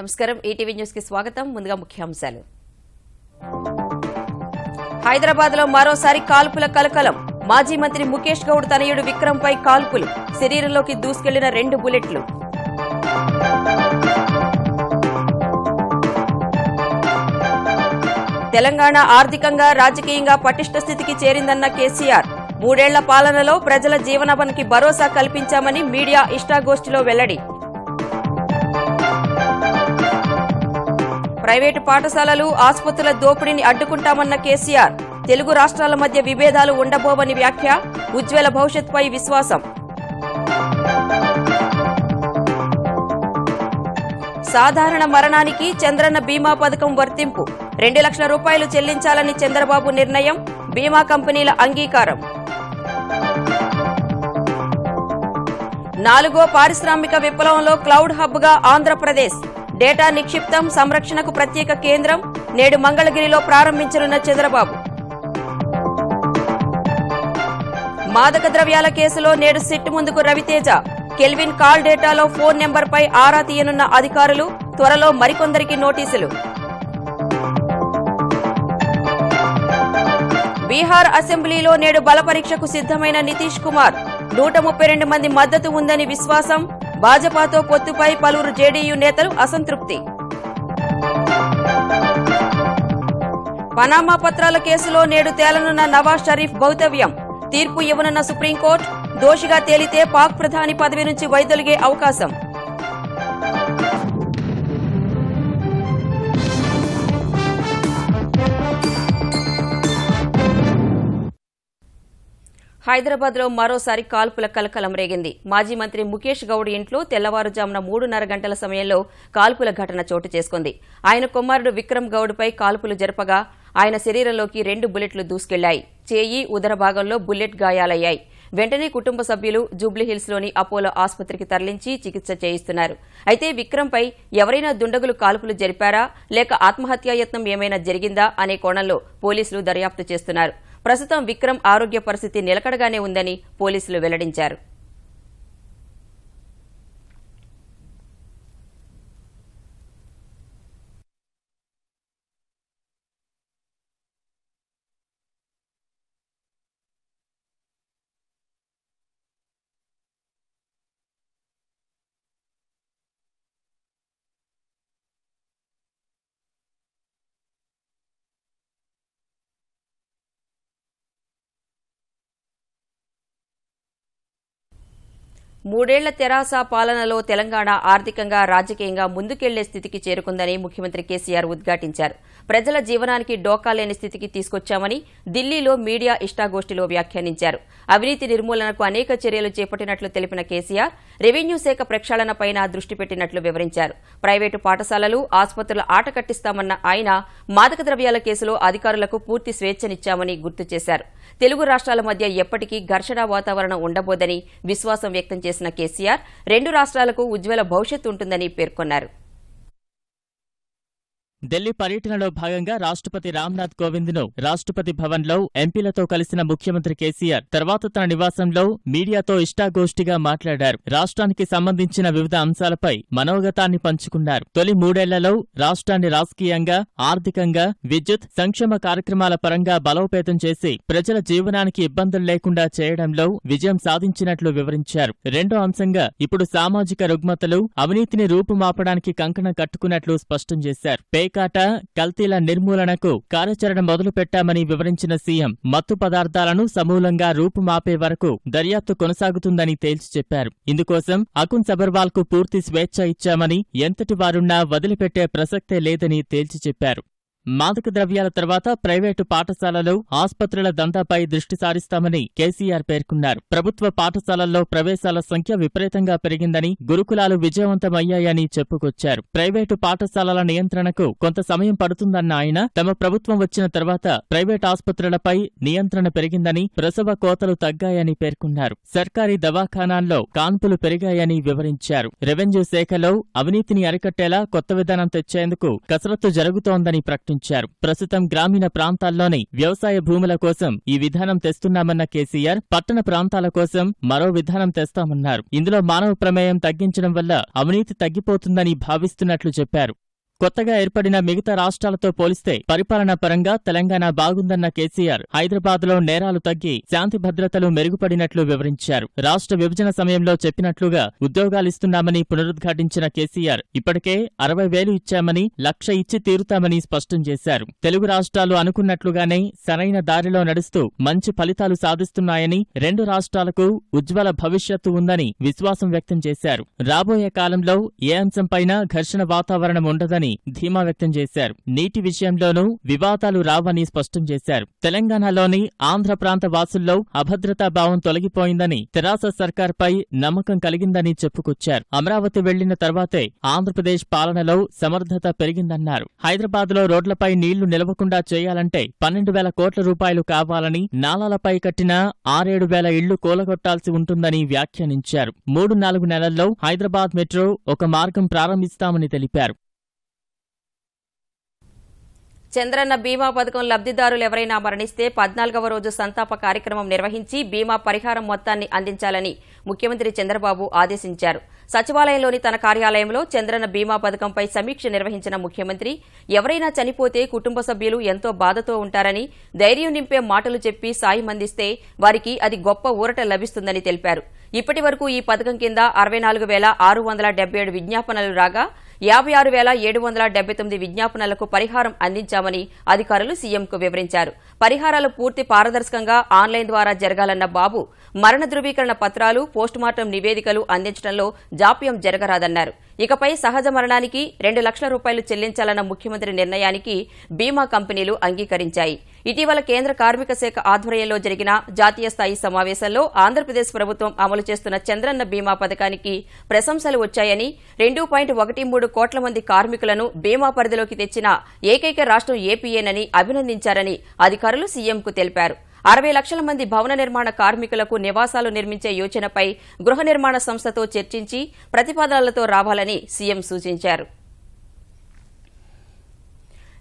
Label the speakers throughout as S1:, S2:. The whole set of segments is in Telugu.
S1: నమస్కారం ఈటీవీ న్యూస్ కి స్వాగతం ముందుగా ముఖ్యాంశాలు హైదరాబాద్ లో మరోసారి కాల్పుల కలకలం మాజీ మంత్రి ముఖేష్ గౌడ్ తనయుడు విక్రమ్ పై కాల్పులు శరీరంలోకి దూసుకెళ్లిన 2 బుల్లెట్లు తెలంగాణ ఆర్థికంగా రాజకీయంగా పటిష్ట స్థితికి చేరిందన్న కేసీఆర్ 3 ఏళ్ల పాలనలో ప్రజల జీవనానికి భరోసా కల్పించామని మీడియా ఇష్టాగోష్ఠిలో వెల్లడి ప్రైవేటు పాఠశాలలు ఆసుపత్రుల దోపిడీని అడ్డుకుంటామన్న కేసీఆర్ తెలుగు రాష్ట్రాల మధ్య విభేదాలు ఉండబోవని వ్యాఖ్య ఉజ్వల భవిష్యత్పై విశ్వాసం సాధారణ మరణానికి చంద్రన్న బీమా పథకం వర్తింపు 2 లక్షల రూపాయలు చెల్లించాలని చంద్రబాబు నిర్ణయం బీమా కంపెనీల అంగీకారం 4వ పారిశ్రామిక విప్లవంలో క్లౌడ్ హబ్ గా ఆంధ్రప్రదేశ్ డేటా నిక్షిప్తం సంరక్షణకు ప్రత్యేక కేంద్రం నేడు మంగళగిరిలో ప్రారంభించనున్న చంద్రబాబు మాదక ద్రవ్యాల కేసులో నేడు సిట్ ముందుకు రవితేజ కెల్విన్ కాల్ డేటాలో ఫోన్ నెంబర్పై ఆరా తీయనున్న అధికారులు త్వరలో మరికొందరికి నోటీసులు బీహార్ అసెంబ్లీలో నేడు బలపరీక్షకు సిద్దమైన నితీష్ కుమార్ 132 మంది మద్దతు ఉందని విశ్వాసం భాజపాతో పొత్తుపై పలువురు జేడీయూ నేతలు అసంతృప్తి పనామా పత్రాల కేసులో నేడు తేలనున్న నవాజ్ షరీఫ్ భౌతవ్యం తీర్పు ఇవ్వనున్న సుప్రీంకోర్టు దోషిగా తేలితే పాక్ ప్రధాని పదవి నుంచి వైదొలిగే అవకాశం హైదరాబాద్ లో మరోసారి కాల్పుల కలకలం రేగింది మాజీ మంత్రి ముఖేష్ గౌడ్ ఇంట్లో తెల్లవారుజామున 3:30 గంటల సమయంలో కాల్పుల ఘటన చోటు చేసుకుంది ఆయన కుమారుడు విక్రమ్ గౌడ్ పై కాల్పులు జరపగా ఆయన శరీరంలోకి 2 బుల్లెట్లు దూసుకెళ్లాయి చేయి ఉదర భాగంలో బుల్లెట్ గాయాలయ్యాయి వెంటనే కుటుంబ సభ్యులు జూబ్లీహిల్స్ లోని అపోలో ఆసుపత్రికి తరలించి చికిత్స చేయిస్తున్నారు అయితే విక్రమ్ పై ఎవరైనా దుండగులు కాల్పులు జరిపారా లేక ఆత్మహత్యాయత్నం ఏమైనా జరిగిందా అనే కోణంలో పోలీసులు దర్యాప్తు చేస్తున్నారు ప్రస్తుతం విక్రమ్ ఆరోగ్య పరిస్థితి నిలకడగానే ఉందని పోలీసులు వెల్లడించారు మూడేళ్ల తెరాస పాలనలో తెలంగాణ ఆర్థికంగా రాజకీయంగా ముందుకెళ్లే స్థితికి చేరుకుందని ముఖ్యమంత్రి కేసీఆర్ ఉద్ఘాటించారు ప్రజల జీవనానికి డోకా లేని స్థితికి తీసుకొచ్చామని ఢిల్లీలో మీడియా ఇష్టాగోష్ఠిలో వ్యాఖ్యానించారు అవినీతి నిర్మూలనకు అనేక చర్యలు చేపట్టినట్లు తెలిపిన కేసీఆర్ రెవెన్యూ శాఖ ప్రక్షాళనపైన దృష్టి పెట్టినట్లు వివరించారు ప్రైవేటు పాఠశాలలు ఆసుపత్రుల ఆట కట్టిస్తామన్న ఆయన మాదక ద్రవ్యాల కేసులో అధికారులకు పూర్తి స్వేచ్ఛనిచ్చామని గుర్తు చేశారు తెలుగు రాష్ట్రాల మధ్య ఎప్పటికీ ఘర్షణ వాతావరణం ఉండబోదని విశ్వాసం వ్యక్తం చేసిన కేసీఆర్ 2 రాష్ట్రాలకు ఉజ్వల భవిష్యత్తు ఉంటుందని పేర్కొన్నారు
S2: ఢిల్లీ పర్యటనలో భాగంగా రాష్ట్రపతి రామ్నాథ్ కోవింద్ను రాష్ట్రపతి భవన్లో ఎంపీలతో కలిసిన ముఖ్యమంత్రి కేసీఆర్ తర్వాత తన నివాసంలో మీడియాతో ఇష్టాగోష్ఠిగా మాట్లాడారు రాష్ట్రానికి సంబంధించిన వివిధ అంశాలపై మనోగతాన్ని పంచుకున్నారు తొలి 3 ఏళ్లలో రాష్ట్రాన్ని రాజకీయంగా ఆర్థికంగా విద్యుత్ సంక్షేమ కార్యక్రమాల పరంగా బలోపేతం చేసి ప్రజల జీవనానికి ఇబ్బందులు లేకుండా చేయడంలో విజయం సాధించినట్లు వివరించారు రెండో అంశంగా ఇప్పుడు సామాజిక రుగ్మతలు అవినీతిని రూపుమాపడానికి కంకణం కట్టుకున్నట్లు స్పష్టం చేశారు పేకాట కల్తీల నిర్మూలనకు కార్యాచరణ మొదలుపెట్టామని వివరించిన సీఎం మత్తు పదార్థాలను సమూలంగా రూపుమాపే వరకు దర్యాప్తు కొనసాగుతుందని తేల్చి చెప్పారు ఇందుకోసం అకున్ సబర్వాల్ కు పూర్తి స్వేచ్ఛ ఇచ్చామని ఎంతటి వారున్నా వదిలిపెట్టే ప్రసక్తే లేదని తేల్చి చెప్పారు మాదక ద్రవ్యాల తర్వాత ప్రైవేటు పాఠశాలలు ఆసుపత్రుల దందాపై దృష్టి సారిస్తామని కేసీఆర్ పేర్కొన్నారు ప్రభుత్వ పాఠశాలల్లో ప్రవేశాల సంఖ్య విపరీతంగా పెరిగిందని గురుకులాలు విజయవంతమయ్యాయని చెప్పుకొచ్చారు ప్రైవేటు పాఠశాలల నియంత్రణకు కొంత సమయం పడుతుందన్న ఆయన తమ ప్రభుత్వం వచ్చిన తర్వాత ప్రైవేట్ ఆసుపత్రులపై నియంత్రణ పెరిగిందని ప్రసవ కోతలు తగ్గాయని పేర్కొన్నారు సర్కారీ దవాఖానాల్లో కాన్పులు పెరిగాయని వివరించారు రెవెన్యూ శాఖలో అవినీతిని అరికట్టేలా కొత్త విధానం తెచ్చేందుకు కసరత్తు జరుగుతోందని ప్రకటించారు ప్రకటించారు. ప్రస్తుతం గ్రామీణ ప్రాంతాల్లోని వ్యవసాయ భూముల కోసం ఈ విధానం తెస్తున్నామన్న కేసీఆర్ పట్టణ ప్రాంతాల కోసం మరో విధానం తెస్తామన్నారు. ఇందులో మానవ ప్రమేయం తగ్గించడం వల్ల అవినీతి తగ్గిపోతుందని భావిస్తున్నట్లు చెప్పారు. కొత్తగా ఏర్పడిన మిగతా రాష్ట్రాలతో పోలిస్తే పరిపాలనా పరంగా తెలంగాణ బాగుందన్న కేసీఆర్ హైదరాబాద్లో నేరాలు తగ్గి శాంతి భద్రతలు మెరుగుపడినట్లు వివరించారు. రాష్ట్ర విభజన సమయంలో చెప్పినట్లుగా ఉద్యోగాలిస్తున్నామని పునరుద్ఘాటించిన కేసీఆర్ ఇప్పటికే 60,000 ఇచ్చామని 1,00,000 ఇచ్చి తీరుతామని స్పష్టం చేశారు. తెలుగు రాష్ట్రాలు అనుకున్నట్లుగానే సరైన దారిలో నడుస్తూ మంచి ఫలితాలు సాధిస్తున్నాయని, 2 రాష్ట్రాలకు ఉజ్వల భవిష్యత్తు ఉందని విశ్వాసం వ్యక్తం చేశారు. రాబోయే కాలంలో ఏ అంశంపైనా ఘర్షణ వాతావరణం ఉండదని ధీమా వ్యక్తం చేశారు. నీటి విషయంలోనూ వివాదాలు రావని స్పష్టం చేశారు. తెలంగాణలోని ఆంధ్ర ప్రాంత వాసుల్లో అభద్రతాభావం తొలగిపోయిందని, తెరాస సర్కార్పై నమ్మకం కలిగిందని చెప్పుకొచ్చారు. అమరావతి వెళ్లిన తర్వాతే ఆంధ్రప్రదేశ్ పాలనలో సమర్థత పెరిగిందన్నారు. హైదరాబాద్లో రోడ్లపై నీళ్లు నిలవకుండా చేయాలంటే 12,000 కోట్ల రూపాయలు కావాలని, నాలాలపై కట్టిన 6,000-7,000 ఇళ్లు కూలగొట్టాల్సి ఉంటుందని వ్యాఖ్యానించారు. 3-4 నెలల్లో హైదరాబాద్ మెట్రో ఒక మార్గం ప్రారంభిస్తామని తెలిపారు.
S1: చంద్రన్న బీమా పథకం లబ్ధిదారులు ఎవరైనా మరణిస్తే 14వ రోజు సంతాప కార్యక్రమం నిర్వహించి బీమా పరిహారం మొత్తాన్ని అందించాలని ముఖ్యమంత్రి చంద్రబాబు ఆదేశించారు. సచివాలయంలోని తన కార్యాలయంలో చంద్రన్న బీమా పథకంపై సమీక్ష నిర్వహించిన ముఖ్యమంత్రి ఎవరైనా చనిపోతే కుటుంబ సభ్యులు ఎంతో బాధతో ఉంటారని, ధైర్యం నింపే మాటలు చెప్పి సాయం అందిస్తే వారికి అది గొప్ప ఊరట లభిస్తుందని తెలిపారు. ఇప్పటి వరకు ఈ పథకం కింద 64,677 విజ్ఞాపనలు రాగా 56,779 విజ్ఞాపనలకు పరిహారం అందించామని అధికారులు సీఎంకు వివరించారు. పరిహారాలు పూర్తి పారదర్శకంగా ఆన్లైన్ ద్వారా జరగాలన్న బాబు మరణ ధృవీకరణ పత్రాలు, పోస్టుమార్టం నివేదికలు అందించడంలో జాప్యం జరగరాదన్నారు. ఇకపై సహజ మరణానికి 2 లక్షల రూపాయలు చెల్లించాలన్న ముఖ్యమంత్రి నిర్ణయానికి బీమా కంపెనీలు అంగీకరించాయి. ఇటీవల కేంద్ర కార్మిక శాఖ ఆధ్వర్యంలో జరిగిన జాతీయ స్థాయి సమావేశంలో ఆంధ్రప్రదేశ్ ప్రభుత్వం అమలు చేస్తున్న చంద్రన్న బీమా పథకానికి ప్రశంసలు వచ్చాయని, 2.13 కోట్ల మంది కార్మికులను బీమా పరిధిలోకి తెచ్చిన ఏకైక రాష్ట్రం ఏపీయేనని అభినందించారని అధికారులు సీఎంకు తెలిపారు. 60 లక్షల మంది భవన నిర్మాణ కార్మికులకు నివాసాలు నిర్మించే యోచనపై గృహ నిర్మాణ సంస్థతో చర్చించి ప్రతిపాదనలతో రావాలని సీఎం సూచించారు.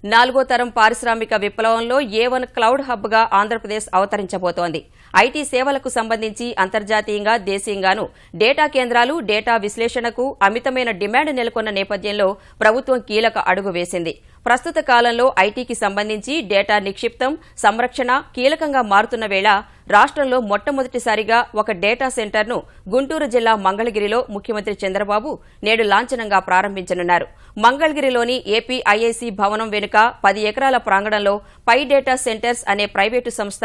S1: 4వ తరం పారిశ్రామిక విప్లవంలో A1 క్లౌడ్ హబ్గా ఆంధ్రప్రదేశ్ అవతరించబోతోంది. ఐటీ సేవలకు సంబంధించి అంతర్జాతీయంగా, దేశీయంగానూ డేటా కేంద్రాలు, డేటా విశ్లేషణకు అమితమైన డిమాండ్ నెలకొన్న నేపథ్యంలో ప్రభుత్వం కీలక అడుగు వేసింది. ప్రస్తుత కాలంలో ఐటీకి సంబంధించి డేటా నిక్షిప్తం, సంరక్షణ కీలకంగా మారుతున్న వేళ రాష్ట్రంలో మొట్టమొదటిసారిగా ఒక డేటా సెంటర్ను గుంటూరు జిల్లా మంగళగిరిలో ముఖ్యమంత్రి చంద్రబాబు నేడు లాంఛనంగా ప్రారంభించనున్నారు. మంగళగిరిలోని ఏపీ ఐఐసీ భవనం వెనుక 10 ఎకరాల ప్రాంగణంలో పై డేటా సెంటర్స్ అనే ప్రైవేటు సంస్థ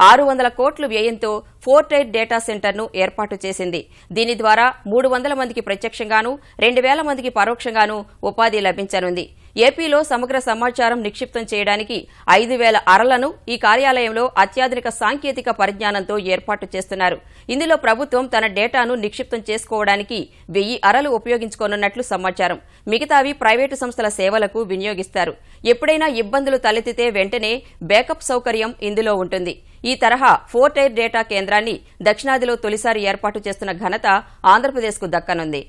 S1: 600 కోట్ల వ్యయంతో 4-టైర్ డేటా సెంటర్ను ఏర్పాటు చేసింది. దీని ద్వారా 300 మందికి ప్రత్యక్షంగానూ 2,000 మందికి పరోక్షంగానూ ఉపాధి లభించనుంది. ఏపీలో సమగ్ర సమాచారం నిక్షిప్తం చేయడానికి 5,000 అరలను ఈ కార్యాలయంలో అత్యాధునిక సాంకేతిక పరిజ్ఞానంతో ఏర్పాటు చేస్తున్నారు. ఇందులో ప్రభుత్వం తన డేటాను నిక్షిప్తం చేసుకోవడానికి 1000 అరలు ఉపయోగించుకోనున్నట్లు సమాచారం. మిగతావి ప్రైవేటు సంస్థల సేవలకు వినియోగిస్తారు. ఎప్పుడైనా ఇబ్బందులు తలెత్తితే వెంటనే బ్యాకప్ సౌకర్యం ఇందులో ఉంటుంది. ఈ తరహా 4-టైర్ డేటా కేంద్రాన్ని దక్షిణాదిలో తొలిసారి ఏర్పాటు చేస్తున్న ఘనత ఆంధ్రప్రదేశ్కు దక్కనుంది.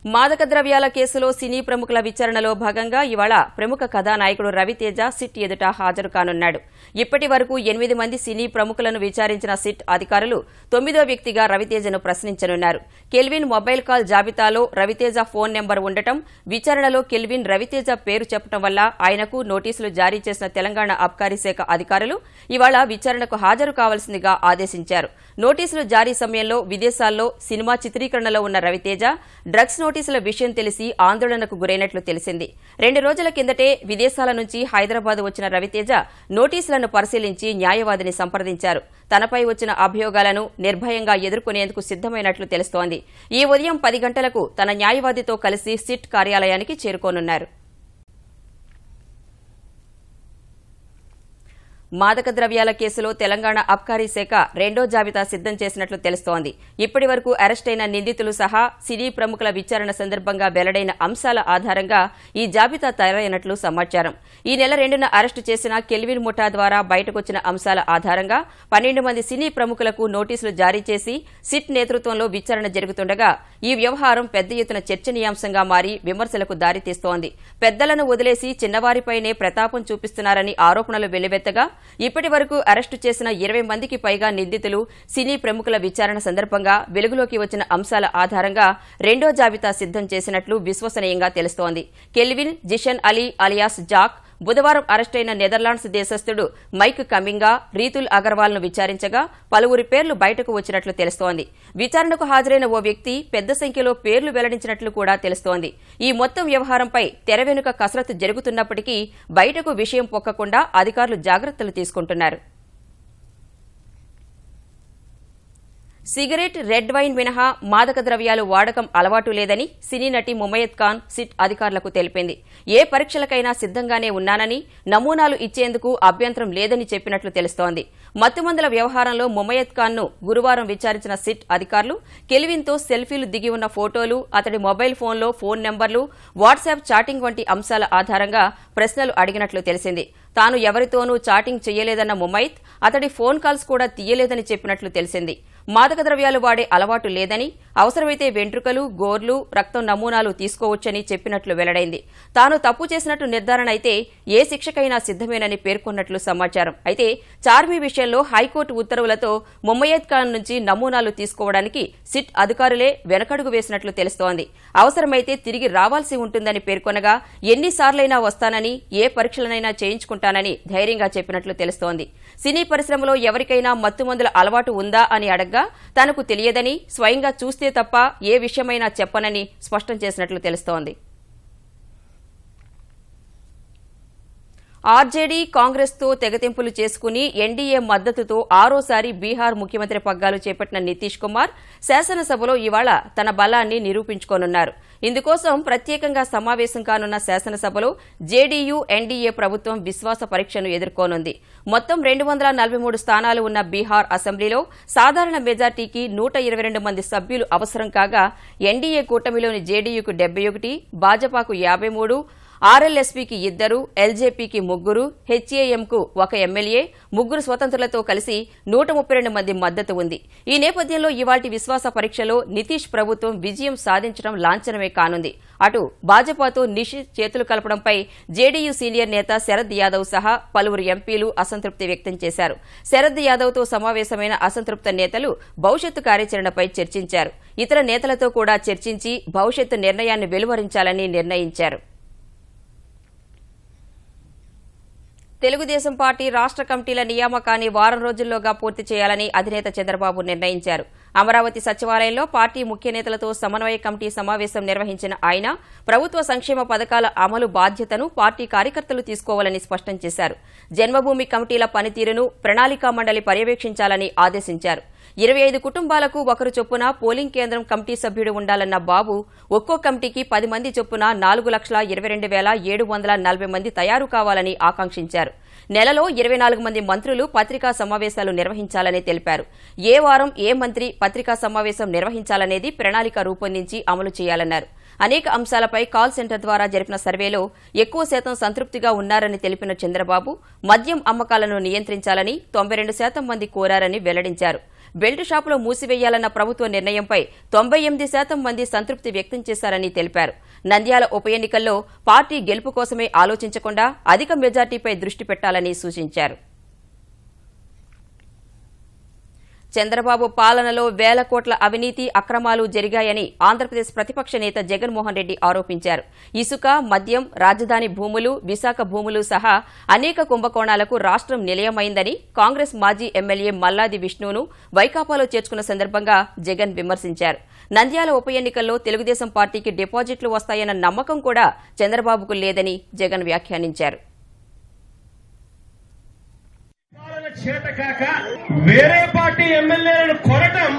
S1: మాదక ద్రవ్యాల కేసులో సినీ ప్రముఖుల విచారణలో భాగంగా ఇవాళ ప్రముఖ కథానాయకుడు రవితేజ సిట్ ఎదుట హాజరు కానున్నాడు. ఇప్పటి వరకు 8 మంది సినీ ప్రముఖులను విచారించిన సిట్ అధికారులు 9వ వ్యక్తిగా రవితేజను ప్రశ్నించనున్నారు. కెల్విన్ మొబైల్ కాల్ జాబితాలో రవితేజ ఫోన్ నెంబర్ ఉండటం, విచారణలో కెల్విన్ రవితేజ పేరు చెప్పడం వల్ల ఆయనకు నోటీసులు జారీ చేసిన తెలంగాణ అబ్కారీ శాఖ అధికారులు ఇవాళ విచారణకు హాజరు కావాల్సిందిగా ఆదేశించారు. నోటీసులు జారీ సమయంలో విదేశాల్లో సినిమా చిత్రీకరణలో ఉన్న రవితేజ డ్రగ్స్ నోటీసుల విషయం తెలిసి ఆందోళనకు గురైనట్లు తెలిసింది. 2 రోజుల కిందటే విదేశాల నుంచి హైదరాబాద్ వచ్చిన రవితేజ నోటీసులను పరిశీలించి న్యాయవాదిని సంప్రదించారు. తనపై వచ్చిన అభియోగాలను నిర్భయంగా ఎదుర్కొనేందుకు సిద్దమైనట్లు తెలుస్తోంది. ఈ ఉదయం 10 గంటలకు తన న్యాయవాదితో కలిసి సిట్ కార్యాలయానికి చేరుకోనున్నారు. మాదక ద్రవ్యాల కేసులో తెలంగాణ అబ్కారీ శాఖ రెండో జాబితా సిద్దం చేసినట్లు తెలుస్తోంది. ఇప్పటి వరకు అరెస్టైన నిందితులు సహా సినీ ప్రముఖుల విచారణ సందర్భంగా వెల్లడైన అంశాల ఆధారంగా ఈ జాబితా తయారైనట్లు సమాచారం. ఈ నెల 2న అరెస్టు చేసిన కెల్విన్ ముఠా ద్వారా బయటకొచ్చిన అంశాల ఆధారంగా 12 మంది సినీ ప్రముఖులకు నోటీసులు జారీ చేసి సిట్ నేతృత్వంలో విచారణ జరుగుతుండగా ఈ వ్యవహారం పెద్ద ఎత్తున చర్చనీయాంశంగా మారి విమర్శలకు దారితీస్తోంది. పెద్దలను వదిలేసి చిన్నవారిపైనే ప్రతాపం చూపిస్తున్నారని ఆరోపణలు వెల్లువెత్తగా ఇప్పటి వరకు అరెస్టు చేసిన 20 మందికి పైగా నిందితులు సినీ ప్రముఖుల విచారణ సందర్భంగా వెలుగులోకి వచ్చిన అంశాల ఆధారంగా రెండో జాబితా సిద్దం చేసినట్లు విశ్వసనీయంగా తెలుస్తోంది. Kelvin Zeeshan Ali alias Jack బుధవారం అరెస్టైన నెదర్లాండ్స్ దేశస్థుడు మైక్ కమింగా, రీతుల్ అగర్వాల్ ను విచారించగా పలువురి పేర్లు బయటకు వచ్చినట్లు తెలుస్తోంది. విచారణకు హాజరైన ఓ వ్యక్తి పెద్ద సంఖ్యలో పేర్లు వెల్లడించినట్లు కూడా తెలుస్తోంది. ఈ మొత్తం వ్యవహారంపై తెర వెనుక కసరత్తు జరుగుతున్నప్పటికీ బయటకు విషయం పొక్కకుండా అధికారులు జాగ్రత్తలు తీసుకుంటున్నారు. సిగరెట్, రెడ్ వైన్ మినహా మాదక ద్రవ్యాలు వాడకం అలవాటు లేదని సినీ నటి ముమయ్యద్ ఖాన్ సిట్ అధికారులకు తెలిపింది. ఏ పరీక్షలకైనా సిద్దంగానే ఉన్నానని, నమూనాలు ఇచ్చేందుకు అభ్యంతరం లేదని చెప్పినట్లు తెలుస్తోంది. మత్తుమందుల వ్యవహారంలో ముమయ్యద్ ఖాన్ ను గురువారం విచారించిన సిట్ అధికారులు కెల్విన్తో సెల్ఫీలు దిగి ఉన్న ఫోటోలు, అతడి మొబైల్ ఫోన్లో ఫోన్ నెంబర్లు, వాట్సాప్ చాటింగ్ వంటి అంశాల ఆధారంగా ప్రశ్నలు అడిగినట్లు తెలిసింది. తాను ఎవరితోనూ చాటింగ్ చేయలేదన్న ముమయ్యద్ అతడి ఫోన్ కాల్స్ కూడా తీయలేదని చెప్పినట్లు తెలిసింది. మాదక ద్రవ్యాలు వాడే అలవాటు లేదని, అవసరమైతే వెంట్రుకలు, గోర్లు, రక్తం నమూనాలు తీసుకోవచ్చని చెప్పినట్లు వెల్లడైంది. తాను తప్పు చేసినట్టు నిర్ధారణ అయితే ఏ శిక్షకైనా సిద్దమేనని పేర్కొన్నట్లు సమాచారం. అయితే చార్మీ విషయంలో హైకోర్టు ఉత్తర్వులతో ముమయ్యద్ ఖాన్ నుంచి నమూనాలు తీసుకోవడానికి సిట్ అధికారులే వెనకడుగు వేసినట్లు తెలుస్తోంది. అవసరమైతే తిరిగి రావాల్సి ఉంటుందని పేర్కొనగా ఎన్నిసార్లైనా వస్తానని, ఏ పరీక్షలనైనా చేయించుకుంటానని ధైర్యంగా చెప్పినట్లు తెలుస్తోంది. సినీ పరిశ్రమలో ఎవరికైనా మత్తుమందుల అలవాటు ఉందా అని అడగ్గా తనకు తెలియదని, స్వయంగా చూస్తే తప్ప ఏ విషయమైనా చెప్పనని స్పష్టం చేసినట్లు తెలుస్తోంది. ఆర్జేడీ, కాంగ్రెస్తో తెగతెంపులు చేసుకుని ఎన్డీఏ మద్దతుతో ఆరోసారి బీహార్ ముఖ్యమంత్రి పగ్గాలు చేపట్టిన నితీష్ కుమార్ శాసనసభలో ఇవాళ తన బలాన్ని నిరూపించుకోనున్నారు. ఇందుకోసం ప్రత్యేకంగా సమావేశం కానున్న శాసనసభలో జేడీయూ, ఎన్డీఏ ప్రభుత్వం విశ్వాస పరీక్షను ఎదుర్కోనుంది. మొత్తం 243 స్థానాలు ఉన్న బీహార్ అసెంబ్లీలో సాధారణ మెజార్టీకి 122 మంది సభ్యులు అవసరం కాగా ఎన్డీఏ కూటమిలోని జేడీయూకు 71, భాజపాకు 53, ఆర్ఎల్ఎస్పీకి 2, ఎల్జేపీకి 3, హెచ్ఏఎంకు 1 ఎమ్మెల్యే, 3 స్వతంత్రులతో కలిసి 132 మంది మద్దతు ఉంది. ఈ నేపథ్యంలో ఇవాల్టి విశ్వాస పరీక్షలో నితీష్ ప్రభుత్వం విజయం సాధించడం లాంఛనమే కానుంది. అటు భాజపాతో నిషి చేతులు కలపడంపై జేడీయూ సీనియర్ నేత శరద్ యాదవ్ సహా పలువురు ఎంపీలు అసంతృప్తి వ్యక్తం చేశారు. శరద్ యాదవ్తో సమావేశమైన అసంతృప్త నేతలు భవిష్యత్తు కార్యాచరణపై చర్చించారు. ఇతర నేతలతో కూడా చర్చించి భవిష్యత్తు నిర్ణయాన్ని వెలువరించాలని నిర్ణయించారు. తెలుగుదేశం పార్టీ రాష్ట్ర కమిటీల నియామకాన్ని వారం రోజుల్లోగా పూర్తి చేయాలని అధినేత చంద్రబాబు నిర్ణయించారు. అమరావతి సచివాలయంలో పార్టీ ముఖ్య నేతలతో సమన్వయ కమిటీ సమావేశం నిర్వహించిన ఆయన ప్రభుత్వ సంక్షేమ పథకాల అమలు బాధ్యతను పార్టీ కార్యకర్తలు తీసుకోవాలని స్పష్టం చేశారు. జన్మభూమి కమిటీల పనితీరును ప్రణాళికా మండలి పర్యవేక్షించాలని ఆదేశించారు. 25 కుటుంబాలకు ఒకరు చొప్పున పోలింగ్ కేంద్రం కమిటీ సభ్యుడు ఉండాలన్న బాబు ఒక్కో కమిటీకి 10 మంది చొప్పున 4,22,740 మంది తయారు కావాలని ఆకాంక్షించారు. నెలలో 24 మంది మంత్రులు పత్రికా సమావేశాలు నిర్వహించాలని తెలిపారు. ఏ వారం ఏ మంత్రి పత్రికా సమావేశం నిర్వహించాలనేది ప్రణాళిక రూపొందించి అమలు చేయాలన్నారు. అనేక అంశాలపై కాల్ సెంటర్ ద్వారా జరిపిన సర్వేలో ఎక్కువ శాతం సంతృప్తిగా ఉన్నారని తెలిపిన చంద్రబాబు మద్యం అమ్మకాలను నియంత్రించాలని 92% మంది కోరారని వెల్లడించారు. బెల్ట్ షాపులో మూసివేయాలన్న ప్రభుత్వ నిర్ణయంపై 98% మంది సంతృప్తి వ్యక్తం చేశారని తెలిపారు. నంద్యాల ఉప ఎన్నికల్లో పార్టీ గెలుపు కోసమే ఆలోచించకుండా అధిక మెజార్టీపై దృష్టి పెట్టాలని సూచించారు. చంద్రబాబు పాలనలో వేల కోట్ల అవినీతి, అక్రమాలు జరిగాయని ఆంధ్రప్రదేశ్ ప్రతిపక్ష నేత జగన్మోహన్ రెడ్డి ఆరోపించారు. ఇసుక, మద్యం, రాజధాని భూములు, విశాఖ భూములు సహా అనేక కుంభకోణాలకు రాష్ట్రం నిలయమైందని కాంగ్రెస్ మాజీ ఎమ్మెల్యే మల్లాది విష్ణును వైకాపాలో చేర్చుకున్న సందర్భంగా జగన్ విమర్శించారు. నంద్యాల ఉప ఎన్నికల్లో తెలుగుదేశం పార్టీకి డిపాజిట్లు వస్తాయన్న నమ్మకం కూడా చంద్రబాబుకు లేదని జగన్ వ్యాఖ్యానించారు.
S3: చేతకాక వేరే పార్టీ ఎమ్మెల్యేలను కొనటం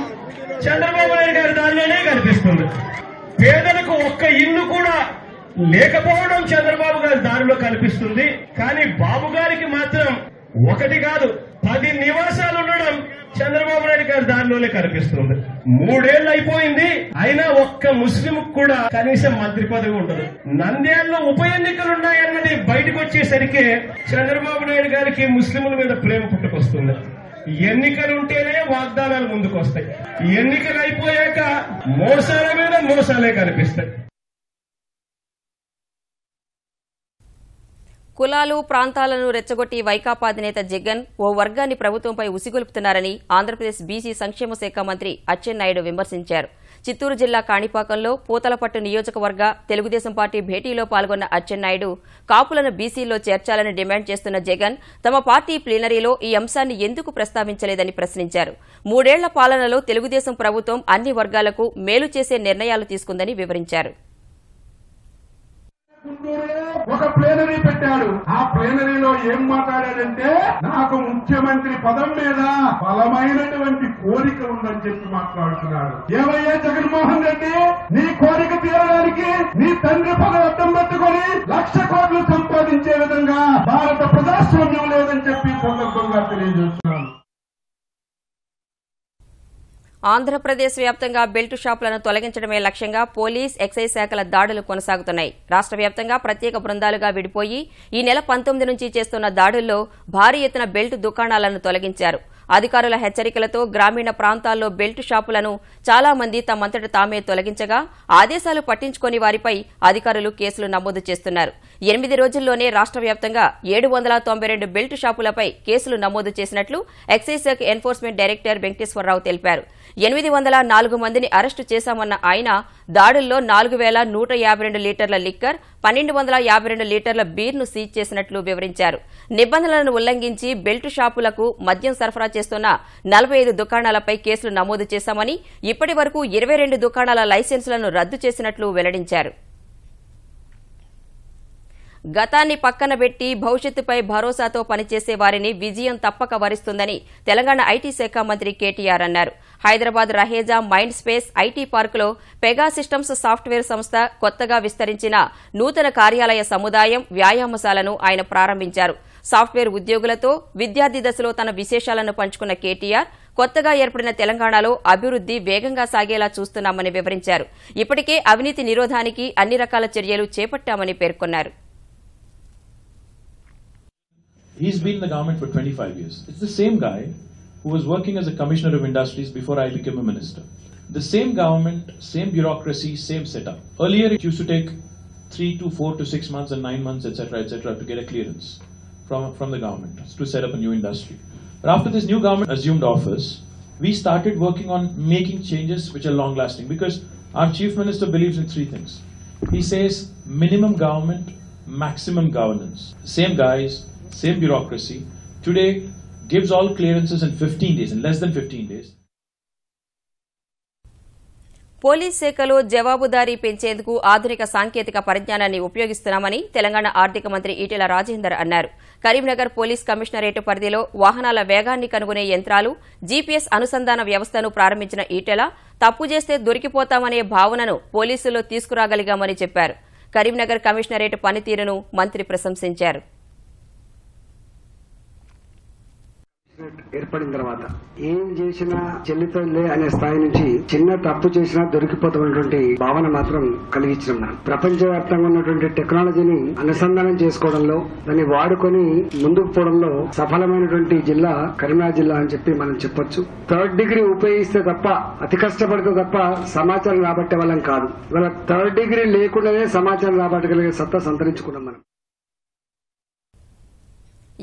S3: చంద్రబాబు నాయుడు గారి దానిలోనే కనిపిస్తుంది. పేదలకు ఒక్క ఇల్లు కూడా లేకపోవడం చంద్రబాబు గారి దారిలో కనిపిస్తుంది. కానీ బాబు గారికి మాత్రం ఒకటి కాదు 10 నివాసాలు ఉండడం చంద్రబాబు నాయుడు గారి దారిలోనే కనిపిస్తుంది. 3 ఏళ్లు అయిపోయింది, అయినా ఒక్క ముస్లిం కూడా కనీసం మంత్రి పదవి ఉండదు. నంద్యాలలో ఉప ఎన్నికలున్నాయన్నది బయటకు వచ్చేసరికి చంద్రబాబు నాయుడు గారికి ముస్లింల మీద ప్రేమ పుట్టుకొస్తుంది. ఎన్నికలుంటేనే వాగ్దానాలు ముందుకు వస్తాయి, ఎన్నికలు అయిపోయాక మోసాల మీద మోసాలే కనిపిస్తాయి.
S1: కులాలు ప్రాంతాలను రెచ్చగొట్టి వైకాపా అధినేత జగన్ ఓ వర్గాన్ని ప్రభుత్వంపై ఉసిగొల్పుతున్నారని ఆంధ్రప్రదేశ్ బీసీ సంక్షేమ శాఖ మంత్రి అచ్చెన్నాయుడు విమర్శించారు. చిత్తూరు జిల్లా కాణిపాకంలో పూతలపట్టు నియోజకవర్గ తెలుగుదేశం పార్టీ భేటీలో పాల్గొన్న అచ్చెన్నాయుడు కాపులను బీసీలో చేర్చాలని డిమాండ్ చేస్తున్న జగన్ తమ పార్టీ ప్లీనరీలో ఈ అంశాన్ని ఎందుకు ప్రస్తావించలేదని ప్రశ్నించారు. 3 ఏళ్ల పాలనలో తెలుగుదేశం ప్రభుత్వం అన్ని వర్గాలకు మేలు చేసే నిర్ణయాలు తీసుకుందని వివరించారు.
S4: ఒక ప్లేనరీ పెట్టాడు. ఆ ప్లేనరీలో ఏం మాట్లాడాడంటే నాకు ముఖ్యమంత్రి పదం మీద బలమైనటువంటి కోరిక ఉందని చెప్పి మాట్లాడుతున్నాడు. ఏమయ్యా జగన్మోహన్ రెడ్డి, నీ కోరిక తీరడానికి నీ తండ్రి పదం అడ్డం పెట్టుకుని 1,00,000 కోట్లు సంపాదించే విధంగా భారత ప్రజాస్వామ్యం లేదని చెప్పి సందర్భంగా తెలియజేస్తున్నాను.
S1: ఆంధ్రప్రదేశ్ వ్యాప్తంగా బెల్టు షాపులను తొలగించడమే లక్ష్యంగా పోలీస్, ఎక్సైజ్ శాఖల దాడులు కొనసాగుతున్నాయి. రాష్ట్ర వ్యాప్తంగా ప్రత్యేక బృందాలుగా విడిపోయి ఈ నెల 19 నుంచి చేస్తున్న దాడుల్లో భారీ ఎత్తున బెల్టు దుకాణాలను తొలగించారు. అధికారుల హెచ్చరికలతో గ్రామీణ ప్రాంతాల్లో బెల్టు షాపులను చాలా మంది తమంతట తామే తొలగించగా ఆదేశాలు పట్టించుకోని వారిపై అధికారులు కేసులు నమోదు చేస్తున్నారు. 8 రోజుల్లోనే రాష్ట్ర వ్యాప్తంగా 792 బెల్టు షాపులపై కేసులు నమోదు చేసినట్లు ఎక్సైజ్ శాఖ ఎన్ఫోర్స్మెంట్ డైరెక్టర్ వెంకటేశ్వరరావు తెలిపారు. 804 మందిని అరెస్టు చేశామన్న ఆయన దాడుల్లో 4,152 లీటర్ల లిక్కర్, 1,252 లీటర్ల బీర్ను సీజ్ చేసినట్లు వివరించారు. నిబంధనలను ఉల్లంఘించి బెల్టు షాపులకు మద్యం సరఫరా చేస్తున్న 45 దుకాణాలపై కేసులు నమోదు చేశామని, ఇప్పటి వరకు 22 దుకాణాల లైసెన్సులను రద్దు చేసినట్లు వెల్లడించారు. గతాన్ని పక్కన పెట్టి భవిష్యత్తుపై భరోసాతో పనిచేసే వారిని విజయం తప్పక వరిస్తుందని తెలంగాణ ఐటీ శాఖ మంత్రి కేటీఆర్ అన్నారు. Hyderabad Raheja mind space IT పార్కులో పెగా సిస్టమ్స్ సాఫ్ట్వేర్ సంస్థ కొత్తగా విస్తరించిన నూతన కార్యాలయ సముదాయం, వ్యాయామశాలను ఆయన ప్రారంభించారు. సాఫ్ట్వేర్ ఉద్యోగులతో విద్యార్థి దశలో తన విశేషాలను పంచుకున్న కేటీఆర్ కొత్తగా ఏర్పడిన తెలంగాణలో అభివృద్ది వేగంగా సాగేలా చూస్తున్నామని వివరించారు. ఇప్పటికే అవినీతి నిరోధానికి అన్ని రకాల చర్యలు చేపట్టామని పేర్కొన్నారు.
S5: He's been in the government for 25 years. It's the same guy who was working as a commissioner of industries before I became a minister. The same government, same bureaucracy, same setup. Earlier it used to take 3 to 4 to 6 months and 9 months, etc., to get a clearance from the government to set up a new industry. But after this new government assumed office, we started working on making changes which are long lasting, because our chief minister believes in 3 things. He says minimum government, maximum governance. Same guys, same bureaucracy, today gives all clearances in 15 days, in less than 15 days.
S1: Police శాఖలో జవాబుదారీ పెంచేందుకు ఆధునిక సాంకేతిక పరిజ్ఞానాన్ని ఉపయోగిస్తున్నామని తెలంగాణ ఆర్థిక మంత్రి ఈటెల రాజేందర్ అన్నారు. కరీంనగర్ పోలీస్ కమిషనరేట్ పరిధిలో వాహనాల వేగాన్ని కనుగొనే యంత్రాలు, జీపీఎస్ అనుసంధాన వ్యవస్థను ప్రారంభించిన ఈటెల తప్పు చేస్తే దొరికిపోతామనే భావనను పోలీసుల్లో తీసుకురాగలిగామని చెప్పారు. కరీంనగర్ కమిషనరేట్ పనితీరును మంత్రి ప్రశంసించారు.
S6: ఏర్పడిన తర్వాత ఏం చేసినా చెల్లితోలే అనే స్థాయి నుంచి చిన్న తప్పు చేసినా దొరికిపోతున్నటువంటి భావన మాత్రం కలిగించడం. మనం ప్రపంచవ్యాప్తంగా ఉన్నటువంటి టెక్నాలజీని అనుసంధానం చేసుకోవడంలో, దాన్ని వాడుకొని ముందుకు పోవడంలో సఫలమైనటువంటి జిల్లా కరీంనగర్ జిల్లా అని చెప్పి మనం చెప్పొచ్చు. 3rd డిగ్రీ ఉపయోగిస్తే తప్ప, అతి కష్టపడితే తప్ప సమాచారం రాబట్టే వాళ్ళం కాదు. ఇవాళ 3rd డిగ్రీ లేకుండానే సమాచారం రాబట్టగలిగే సత్తా సంతరించుకున్నాం మనం.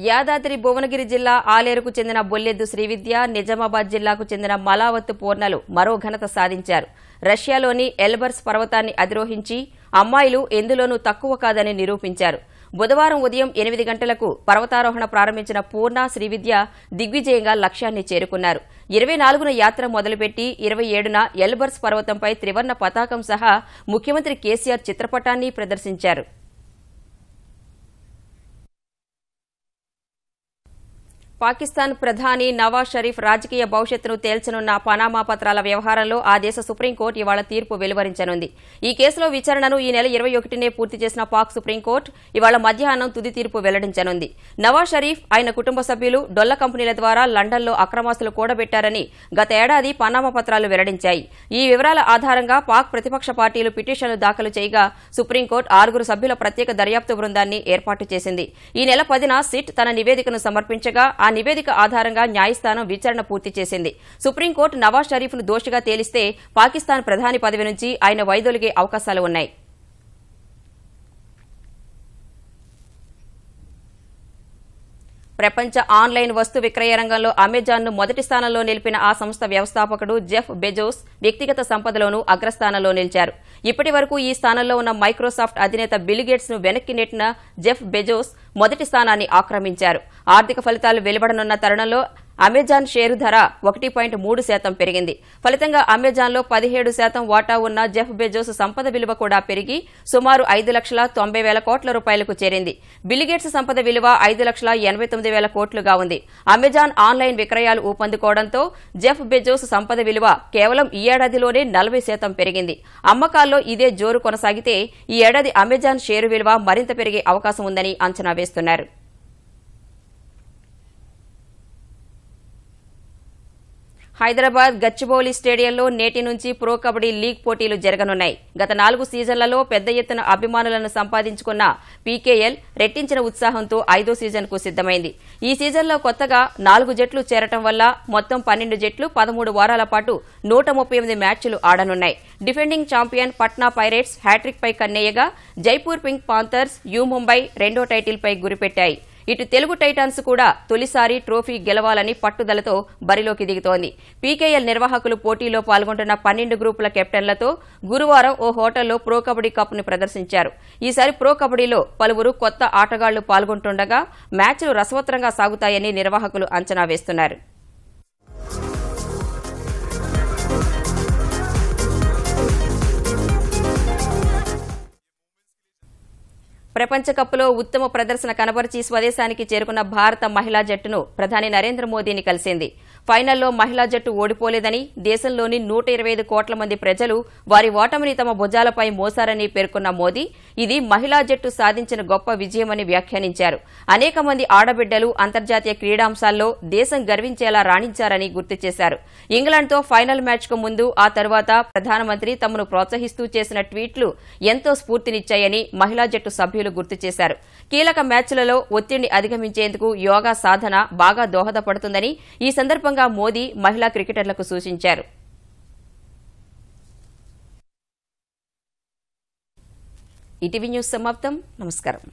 S1: యాదాద్రి భువనగిరి జిల్లా ఆలేరుకు చెందిన బొల్లెద్దు శ్రీవిద్య, నిజామాబాద్ జిల్లాకు చెందిన మలావత్తు పూర్ణలు మరో ఘనత సాధించారు. రష్యాలోని ఎల్బర్స్ పర్వతాన్ని అధిరోహించి అమ్మాయిలు ఎందులోనూ తక్కువ కాదని నిరూపించారు. బుధవారం ఉదయం 8 గంటలకు పర్వతారోహణ ప్రారంభించిన పూర్ణ, శ్రీవిద్య దిగ్విజయంగా లక్ష్యాన్ని చేరుకున్నారు. 24న యాత్ర మొదలుపెట్టి 27న ఎల్బర్స్ పర్వతంపై త్రివర్ణ పతాకం సహా ముఖ్యమంత్రి కేసీఆర్ చిత్రపటాన్ని ప్రదర్శించారు. పాకిస్తాన్ ప్రధాని నవాజ్ షరీఫ్ రాజకీయ భవిష్యత్తును తేల్చనున్న పనామా పత్రాల వ్యవహారంలో ఆ దేశ సుప్రీంకోర్టు ఇవాళ తీర్పు వెలువరించనుంది. ఈ కేసులో విచారణను ఈ నెల 21నే పూర్తి చేసిన పాక్ సుప్రీంకోర్టు ఇవాళ మధ్యాహ్నం తుది తీర్పు వెల్లడించనుంది. నవాజ్ షరీఫ్ ఆయన కుటుంబ సభ్యులు డొల్ల కంపెనీల ద్వారా లండన్లో అక్రమాస్తులు కూడబెట్టారని గత ఏడాది పనామా పత్రాలు వెల్లడించాయి. ఈ వివరాల ఆధారంగా పాక్ ప్రతిపక్ష పార్టీలు పిటిషన్లు దాఖలు చేయగా సుప్రీంకోర్టు 6 సభ్యుల ప్రత్యేక దర్యాప్తు బృందాన్ని ఏర్పాటు చేసింది. ఈ నెల 10న సిట్ తన నివేదికను సమర్పించగా ఆ నివేదిక ఆధారంగా న్యాయస్థానం విచారణ పూర్తి చేసింది. సుప్రీంకోర్టు నవాజ్ షరీఫ్ను దోషిగా తేలిస్తే పాకిస్తాన్ ప్రధాని పదవి నుంచి ఆయన వైదొలిగే అవకాశాలు ఉన్నాయి. ప్రపంచ ఆన్లైన్ వస్తు విక్రయ రంగంలో అమెజాన్ను మొదటి స్థానంలో నిలిపిన ఆ సంస్థ వ్యవస్థాపకుడు జెఫ్ బెజోస్ వ్యక్తిగత సంపదలోనూ అగ్రస్థానంలో నిలిచారు. ఇప్పటి వరకు ఈ స్థానంలో ఉన్న మైక్రోసాఫ్ట్ అధినేత బిల్ గేట్స్ ను వెనక్కి నెట్టిన జెఫ్ బెజోస్ మొదటి స్థానాన్ని ఆక్రమించారు. ఆర్థిక ఫలితాలు వెలువడనున్న తరుణంలో అమెజాన్ షేరు ధర 1.3% పెరిగింది. ఫలితంగా అమెజాన్లో 17% వాటా ఉన్న జెఫ్ బెజోస్ సంపద విలువ కూడా పెరిగి సుమారు 5,90,000 కోట్ల రూపాయలకు చేరింది. బిల్ గేట్స్ సంపద విలువ 5,89,000 కోట్లుగా ఉంది. అమెజాన్ ఆన్లైన్ విక్రయాలు ఊపందుకోవడంతో జెఫ్ బెజోస్ సంపద విలువ కేవలం ఈ ఏడాదిలోనే 40% పెరిగింది. అమ్మకాల్లో ఇదే జోరు కొనసాగితే ఈ ఏడాది అమెజాన్ షేరు విలువ మరింత పెరిగే అవకాశం ఉందని అంచనా వేస్తున్నారు. హైదరాబాద్ గచ్చిబౌలి స్టేడియంలో నేటి నుంచి ప్రో కబడ్డీ లీగ్ పోటీలు జరగనున్నాయి. గత 4 సీజన్లలో పెద్ద ఎత్తున అభిమానులను సంపాదించుకున్న పీకేఎల్ రెట్టించిన ఉత్సాహంతో 5వ సీజన్కు సిద్దమైంది. ఈ సీజన్లో కొత్తగా 4 జట్లు చేరటం వల్ల మొత్తం 12 జట్లు 13 వారాల పాటు 138 మ్యాచ్లు ఆడనున్నాయి. Defending champion Patna pirates hat trick పై కన్నేయగా Jaipur pink panthers U Mumbai రెండో టైటిల్పై గురిపెట్టాయి. ఇటు తెలుగు టైటాన్స్ కూడా తొలిసారి ట్రోఫీ గెలవాలని పట్టుదలతో బరిలోకి దిగుతోంది. పీకేఎల్ నిర్వాహకులు పోటీలో పాల్గొంటున్న 12 గ్రూపుల కెప్టెన్లతో గురువారం ఓ హోటల్లో ప్రో కబడ్డీ కప్ ను ప్రదర్శించారు. ఈసారి ప్రో కబడ్డీలో పలువురు కొత్త ఆటగాళ్లు పాల్గొంటుండగా మ్యాచ్లు రసవత్తరంగా సాగుతాయని నిర్వాహకులు అంచనా వేస్తున్నారు. ప్రపంచ కప్లో ఉత్తమ ప్రదర్శన కనబరిచి స్వదేశానికి చేరుకున్న భారత మహిళా జట్టును ప్రధాని నరేంద్ర మోదీని కలిసింది. ఫైనల్లో మహిళా జట్టు ఓడిపోలేదని, దేశంలోని 125 కోట్ల మంది ప్రజలు వారి ఓటమిని తమ భుజాలపై మోసారని పేర్కొన్న మోదీ ఇది మహిళా జట్టు సాధించిన గొప్ప విజయమని వ్యాఖ్యానించారు. అనేక మంది ఆడబిడ్డలు అంతర్జాతీయ క్రీడాంశాల్లో దేశం గర్వించేలా రాణించారని గుర్తు చేశారు. ఇంగ్లాండ్తో ఫైనల్ మ్యాచ్కు ముందు ఆ తర్వాత ప్రధానమంత్రి తమను ప్రోత్సహిస్తూ చేసిన ట్వీట్లు ఎంతో స్ఫూర్తినిచ్చాయని మహిళా జట్టు సభ్యులు గుర్తు చేశారు. కీలక మ్యాచ్లలో ఒత్తిడిని అధిగమించేందుకు యోగా సాధన బాగా దోహదపడుతుందని ఈ సందర్భంగా మోదీ మహిళా క్రికెటర్లకు సూచించారు. ఈటీవీ న్యూస్ సమాప్తం. నమస్కారం.